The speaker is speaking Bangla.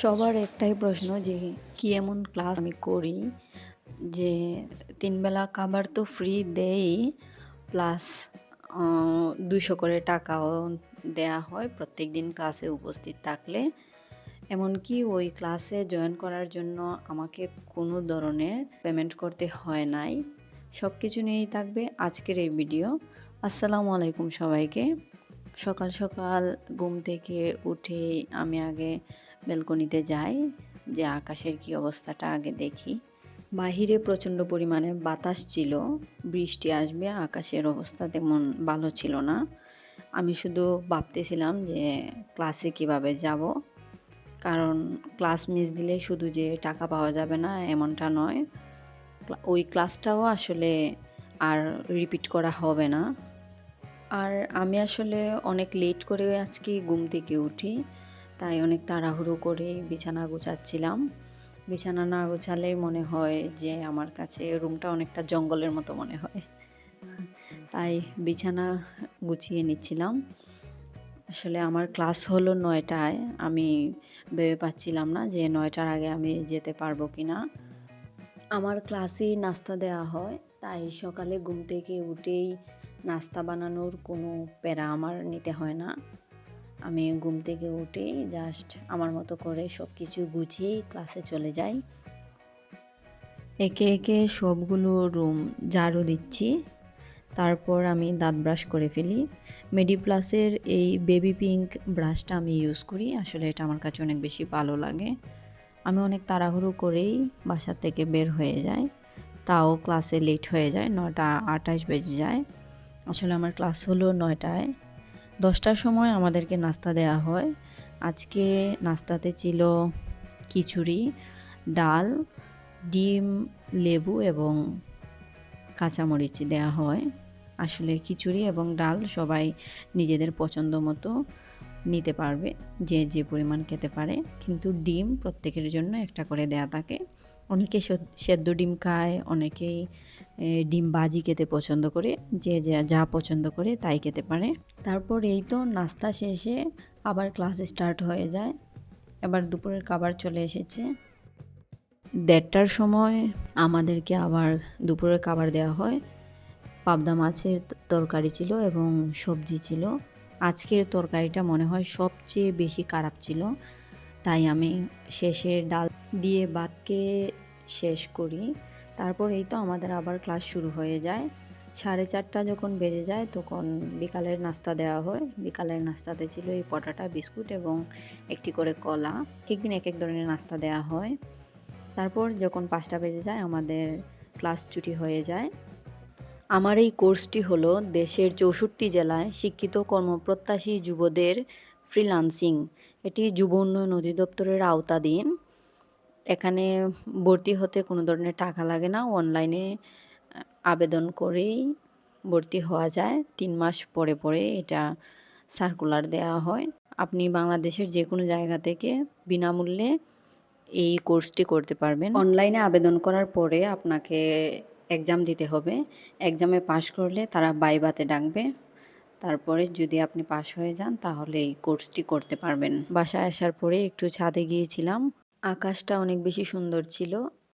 সবার একটাই প্রশ্ন যে কি এমন ক্লাস আমি করি যে ৩ বেলা খাবার তো ফ্রি দেয়ই, প্লাস ২০০ করে টাকাও দেয়া হয় প্রত্যেকদিন ক্লাসে উপস্থিত থাকলে। এমনকি ওই ক্লাসে জয়েন করার জন্য আমাকে কোনো ধরনের পেমেন্ট করতে হয় নাই। সবকিছু নিয়েই থাকবে আজকের এই ভিডিও। আসসালামু আলাইকুম সবাইকে। সকাল, সকাল ঘুম থেকে উঠেই আমি আগে ব্যালকনিতে যাই, যে আকাশের কি অবস্থাটা আগে দেখি। বাহিরে প্রচণ্ড পরিমাণে বাতাস ছিল, বৃষ্টি আসবে, আকাশের অবস্থা তেমন ভালো ছিল না। আমি শুধু ভাবতেছিলাম যে ক্লাসে কিভাবে যাব। কারণ ক্লাস মিস দিলে শুধু যে টাকা পাওয়া যাবে না এমনটা নয়। ওই ক্লাসটাও আসলে আর রিপিট করা হবে না। আর আমি আসলে অনেক লেট করে আজকে ঘুম থেকে উঠি। তাই অনেক তাড়াহুড়ো করে বিছানা গুছাচ্ছিলাম। বিছানা না গোছালেই মনে হয় যে আমার কাছে রুমটা অনেকটা জঙ্গলের মতো মনে হয়। তাই বিছানা গুছিয়ে নিচ্ছিলাম। আসলে আমার ক্লাস হলো ৯ টায়। আমি ভেবে পাচ্ছিলাম না যে ৯ টার আগে আমি যেতে পারবো কিনা। আমার ক্লাসেই নাস্তা দেওয়া হয়, তাই সকালে ঘুম থেকে উঠেই নাস্তা বানানোর কোনো প্যারা আমার নিতে হয় না। আমি ঘুম থেকে উঠেই জাস্ট আমার মতো করে সব কিছু গুছিয়েই ক্লাসে চলে যাই। একে একে সবগুলো রুম ঝাড়ু দিচ্ছি। তারপর আমি দাঁত ব্রাশ করে ফেলি। মেডিপ্লাসের এই বেবি পিঙ্ক ব্রাশটা আমি ইউজ করি। আসলে এটা আমার কাছে অনেক বেশি ভালো লাগে। আমি অনেক তাড়াহুড়ো করেই বাসা থেকে বের হয়ে যাই। তাও ক্লাসে লেট হয়ে যায়, ৯:২৮ বেজে যায়। আসলে আমার ক্লাস হলো ৯ টায়। ১০ টার সময় আমাদেরকে নাস্তা দেয়া হয়। আজকে নাস্তাতে ছিল খিচুড়ি, ডাল, ডিম, লেবু এবং কাঁচামরিচ দেয়া হয়। আসলে খিচুড়ি এবং ডাল সবাই নিজেদের পছন্দ মতো নিতে পারবে, যে যে পরিমাণ খেতে পারে। কিন্তু ডিম প্রত্যেকের জন্য একটা করে দেয়া থাকে। অনেকে সেদ্ধ ডিম খায়, অনেকেই ডিম ভাজি খেতে পছন্দ করে। যে যা পছন্দ করে তাই খেতে পারে। তারপর এই তো নাস্তা শেষে আবার ক্লাস স্টার্ট হয়ে যায়। এবার দুপুরের খাবার চলে এসেছে। ১:৩০টার সময় আমাদেরকে আবার দুপুরের খাবার দেওয়া হয়। পাবদা মাছের তরকারি ছিল এবং সবজি ছিল। আজকের তরকারিটা মনে হয় সবচেয়ে বেশি খারাপ ছিল। তাই আমি শেষে ডাল দিয়ে ভাতকে শেষ করি। তারপর এই তো আমাদের আবার ক্লাস শুরু হয়ে যায়। ৪:৩০ যখন বেজে যায় তখন বিকালের নাস্তা দেওয়া হয়। বিকালের নাস্তাতে ছিল এই পটাটা, বিস্কুট এবং একটি করে কলা। একেক দিন একেক ধরনের নাস্তা দেওয়া হয়। তারপর যখন ৫টা বেজে যায় আমাদের ক্লাস ছুটি হয়ে যায়। আমার এই কোর্সটি হলো দেশের ৬৪ জেলায় শিক্ষিত কর্মপ্রত্যাশী যুবদের ফ্রিল্যান্সিং। এটি যুব উন্নয়ন অধিদপ্তরের আওতাধীন। এখানে ভর্তি হতে কোনো ধরনের টাকা লাগে না। অনলাইনে আবেদন করেই ভর্তি হওয়া যায়। ৩ মাস পরে, পরে এটা সার্কুলার দেওয়া হয়। আপনি বাংলাদেশের যেকোনো জায়গা থেকে বিনামূল্যে এই কোর্সটি করতে পারবেন। অনলাইনে আবেদন করার পরে আপনাকে এক্সাম দিতে হবে। এক্সামে পাস করলে তারা ভাইভাতে ডাকবে। তারপরে যদি আপনি পাস হয়ে যান তাহলে এই কোর্সটি করতে পারবেন। বাসায় আসার পরে একটু ছাদে গিয়েছিলাম। আকাশটা অনেক বেশি সুন্দর ছিল।